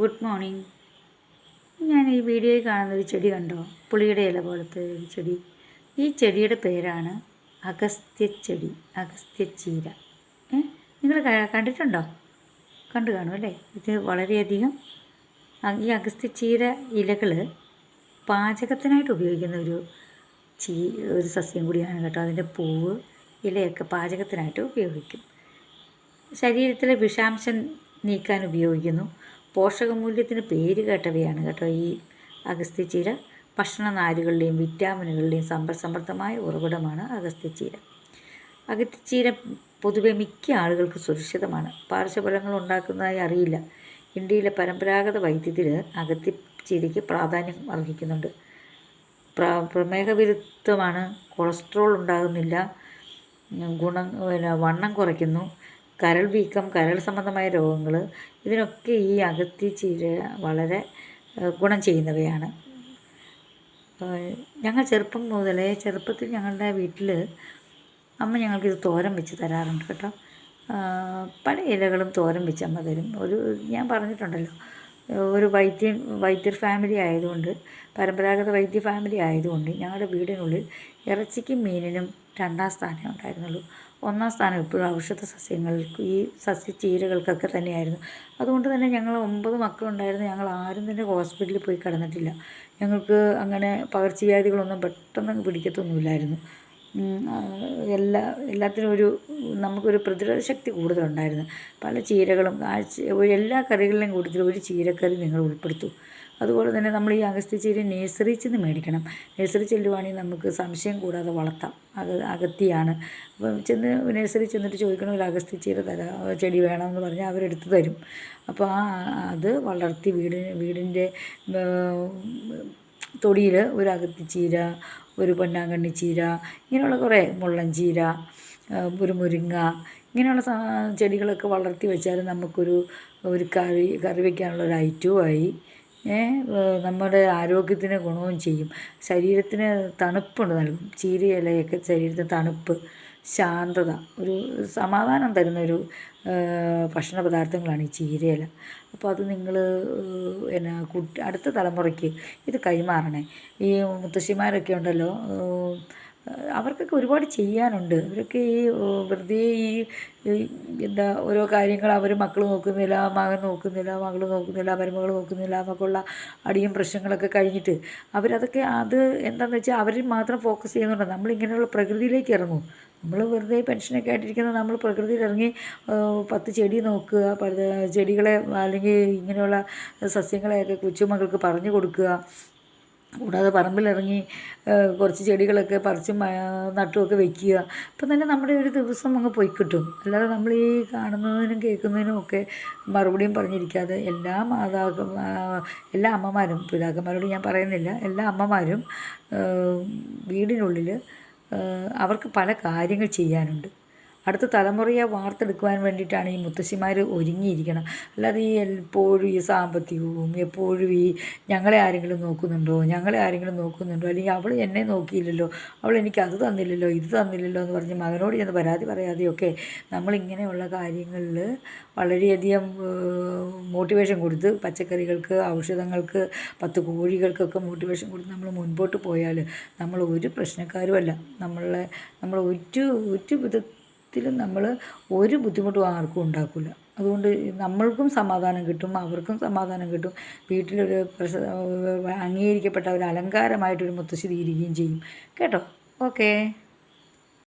Good morning. ഞാൻ ഈ വീഡിയോയിൽ കാണുന്നൊരു ചെടി കണ്ടോ? പുളിയുടെ ഇല പോലത്തെ ഒരു ചെടി. ഈ ചെടിയുടെ പേരാണ് അഗസ്ത്യച്ചെടി, അഗസ്ത്യച്ചീര. നിങ്ങൾ കണ്ടിട്ടുണ്ടോ? കണ്ടു കാണും അല്ലേ? ഇത് വളരെയധികം ഈ അഗസ്ത്യച്ചീര ഇലകൾ പാചകത്തിനായിട്ട് ഉപയോഗിക്കുന്ന ഒരു സസ്യം കൂടിയാണ് കേട്ടോ. അതിൻ്റെ പൂവ് ഇലയൊക്കെ പാചകത്തിനായിട്ട് ഉപയോഗിക്കും. ശരീരത്തിലെ വിഷാംശം നീക്കാൻ ഉപയോഗിക്കുന്നു. പോഷകമൂല്യത്തിന് പേര് കേട്ടവയാണ് കേട്ടോ ഈ അഗസ്ത്യച്ചീര. ഭക്ഷണനാരുകളുടെയും വിറ്റാമിനുകളുടെയും സമ്പൽസമൃദ്ധമായ ഉറവിടമാണ് അഗസ്ത്യച്ചീര. അഗസ്ത്യച്ചീര പൊതുവെ മിക്ക ആളുകൾക്ക് സുരക്ഷിതമാണ്. പാർശ്വഫലങ്ങൾ ഉണ്ടാക്കുന്നതായി അറിയില്ല. ഇന്ത്യയിലെ പരമ്പരാഗത വൈദ്യത്തിൽ അഗസ്ത്യച്ചീരയ്ക്ക് പ്രാധാന്യം അർഹിക്കുന്നുണ്ട്. പ്രമേഹവിരുദ്ധമാണ്, കൊളസ്ട്രോൾ ഉണ്ടാകുന്നില്ല, വണ്ണം കുറയ്ക്കുന്നു, കരൾ വീക്കം, കരൾ സംബന്ധമായ രോഗങ്ങൾ, ഇതിനൊക്കെ ഈ അഗസ്ത്യച്ചീര വളരെ ഗുണം ചെയ്യുന്നവയാണ്. ഞങ്ങൾ ചെറുപ്പത്തിൽ ഞങ്ങളുടെ വീട്ടിൽ അമ്മ ഞങ്ങൾക്കിത് തോരൻ വെച്ച് തരാറുണ്ട് കേട്ടോ. പല ഇലകളും തോരൻ വെച്ച് അമ്മ തരും. ഞാൻ പറഞ്ഞിട്ടുണ്ടല്ലോ, ഒരു വൈദ്യർ ഫാമിലി ആയതുകൊണ്ട്, പരമ്പരാഗത വൈദ്യ ഫാമിലി ആയതുകൊണ്ട് ഞങ്ങളുടെ വീടിനുള്ളിൽ ഇറച്ചിക്കും മീനിനും 2ാം സ്ഥാനമേ ഉണ്ടായിരുന്നുള്ളൂ. 1ാം സ്ഥാനം എപ്പോഴും ഔഷധ സസ്യങ്ങൾക്ക്, ഈ സസ്യച്ചീരകൾക്കൊക്കെ തന്നെയായിരുന്നു. അതുകൊണ്ട് തന്നെ ഞങ്ങൾ 9 മക്കളുണ്ടായിരുന്നു. ഞങ്ങൾ ആരും തന്നെ ഹോസ്പിറ്റലിൽ പോയി കിടന്നിട്ടില്ല. ഞങ്ങൾക്ക് അങ്ങനെ പകർച്ചവ്യാധികളൊന്നും പെട്ടെന്ന് പിടിക്കത്തൊന്നുമില്ലായിരുന്നു. എല്ലാത്തിനും നമുക്കൊരു പ്രതിരോധ ശക്തി കൂടുതലുണ്ടായിരുന്നു. പല ചീരകളും എല്ലാ കറികളിലെയും കൂട്ടത്തിൽ ഒരു ചീരക്കറി നിങ്ങൾ ഉൾപ്പെടുത്തൂ. അതുപോലെ തന്നെ നമ്മൾ ഈ അഗസ്ത്യച്ചീര നേഴ്സറിയിൽ ചെന്ന് മേടിക്കണം. നേഴ്സറി ചെല്ലുവാണെങ്കിൽ നമുക്ക് സംശയം കൂടാതെ വളർത്താം. അഗത്തിയാണ്. അപ്പം നേഴ്സറി ചെന്നിട്ട് ചോദിക്കണം, ഒരു അഗസ്ത്യച്ചീര ചെടി വേണമെന്ന് പറഞ്ഞാൽ അവരെടുത്ത് തരും. അപ്പോൾ അത് വളർത്തി വീടിൻ്റെ തൊടിയിൽ ഒരു അഗത്തിച്ചീര, ഒരു പൊന്നാങ്കണ്ണി ചീര, ഇങ്ങനെയുള്ള കുറേ മുള്ളൻചീര, ഒരു മുരിങ്ങ, ഇങ്ങനെയുള്ള ചെടികളൊക്കെ വളർത്തി വെച്ചാൽ നമുക്കൊരു കറി വയ്ക്കാനുള്ള ഒരു ഐറ്റവുമായി. നമ്മുടെ ആരോഗ്യത്തിന് ഗുണവും ചെയ്യും. ശരീരത്തിന് തണുപ്പുണ്ട് നൽകും. ചീര ഇലയൊക്കെ ശരീരത്തിന് തണുപ്പ്, ശാന്തത, ഒരു സമാധാനം തരുന്നൊരു ഭക്ഷണ പദാർത്ഥങ്ങളാണ് ഈ ചീരയില. അപ്പോൾ അത് നിങ്ങൾ അടുത്ത തലമുറയ്ക്ക് ഇത് കൈമാറണേ. ഈ മുത്തശ്ശിമാരൊക്കെ ഉണ്ടല്ലോ, അവർക്കൊക്കെ ഒരുപാട് ചെയ്യാനുണ്ട്. അവരൊക്കെ വെറുതെ ഓരോ കാര്യങ്ങൾ അവർ മക്കൾ നോക്കുന്നില്ല, മകൻ നോക്കുന്നില്ല, മകൾ നോക്കുന്നില്ല, മരുമകൾ നോക്കുന്നില്ല എന്നൊക്കെയുള്ള അടിയും പ്രശ്നങ്ങളൊക്കെ കഴിഞ്ഞിട്ട് അവരതൊക്കെ എന്താണെന്ന് വെച്ചാൽ അവരിൽ മാത്രം ഫോക്കസ് ചെയ്യുന്നുണ്ട്. നമ്മളിങ്ങനെയുള്ള പ്രകൃതിയിലേക്ക് ഇറങ്ങും. നമ്മൾ വെറുതെ പെൻഷനൊക്കെ ആയിട്ടിരിക്കുന്നത്, നമ്മൾ പ്രകൃതിയിൽ ഇറങ്ങി 10 ചെടി നോക്കുക, ചെടികളെ അല്ലെങ്കിൽ ഇങ്ങനെയുള്ള സസ്യങ്ങളെയൊക്കെ കൊച്ചുമക്കൾക്ക് പറഞ്ഞു കൊടുക്കുക. കൂടാതെ പറമ്പിലിറങ്ങി കുറച്ച് ചെടികളൊക്കെ പറിച്ചും നട്ടുമൊക്കെ വയ്ക്കുക. അപ്പം തന്നെ നമ്മുടെ ഒരു ദിവസം അങ്ങ് പോയി കിട്ടും. അല്ലാതെ നമ്മൾ ഈ കാണുന്നതിനും കേൾക്കുന്നതിനും ഒക്കെ മറുപടിയും പറഞ്ഞിരിക്കാതെ എല്ലാ അമ്മമാരും, പിതാക്കന്മാരോട് ഞാൻ പറയുന്നില്ല, എല്ലാ അമ്മമാരും വീടിനുള്ളിൽ അവർക്ക് പല കാര്യങ്ങൾ ചെയ്യാനുണ്ട്. അടുത്ത തലമുറയെ വാർത്തെടുക്കുവാൻ വേണ്ടിയിട്ടാണ് ഈ മുത്തശ്ശിമാർ ഒരുങ്ങിയിരിക്കണം. അല്ലാതെ എപ്പോഴും ഈ സാമ്പത്തികവും, എപ്പോഴും ഞങ്ങളെ ആരെങ്കിലും നോക്കുന്നുണ്ടോ, അല്ലെങ്കിൽ അവൾ എന്നെ നോക്കിയില്ലല്ലോ, അവൾ എനിക്ക് അത് തന്നില്ലല്ലോ, ഇത് തന്നില്ലല്ലോ എന്ന് പറഞ്ഞ് മകനോട് ചെന്ന് പരാതി പറയാതെയൊക്കെ നമ്മളിങ്ങനെയുള്ള കാര്യങ്ങളിൽ വളരെയധികം മോട്ടിവേഷൻ കൊടുത്ത്, പച്ചക്കറികൾക്ക്, ഔഷധങ്ങൾക്ക്, 10 കോഴികൾക്കൊക്കെ മോട്ടിവേഷൻ കൊടുത്ത് നമ്മൾ മുൻപോട്ട് പോയാൽ നമ്മൾ ഒരു പ്രശ്നക്കാരുമല്ല. നമ്മൾ ഒരു വിധത്തിലും നമ്മൾ ഒരു ബുദ്ധിമുട്ടും ആർക്കും ഉണ്ടാക്കില്ല. അതുകൊണ്ട് നമ്മൾക്കും സമാധാനം കിട്ടും, അവർക്കും സമാധാനം കിട്ടും. വീട്ടിലൊരു അംഗീകരിക്കപ്പെട്ട ഒരു അലങ്കാരമായിട്ടൊരു മുത്തശ്ശി തീരുകയും ചെയ്യും കേട്ടോ. ഓക്കേ.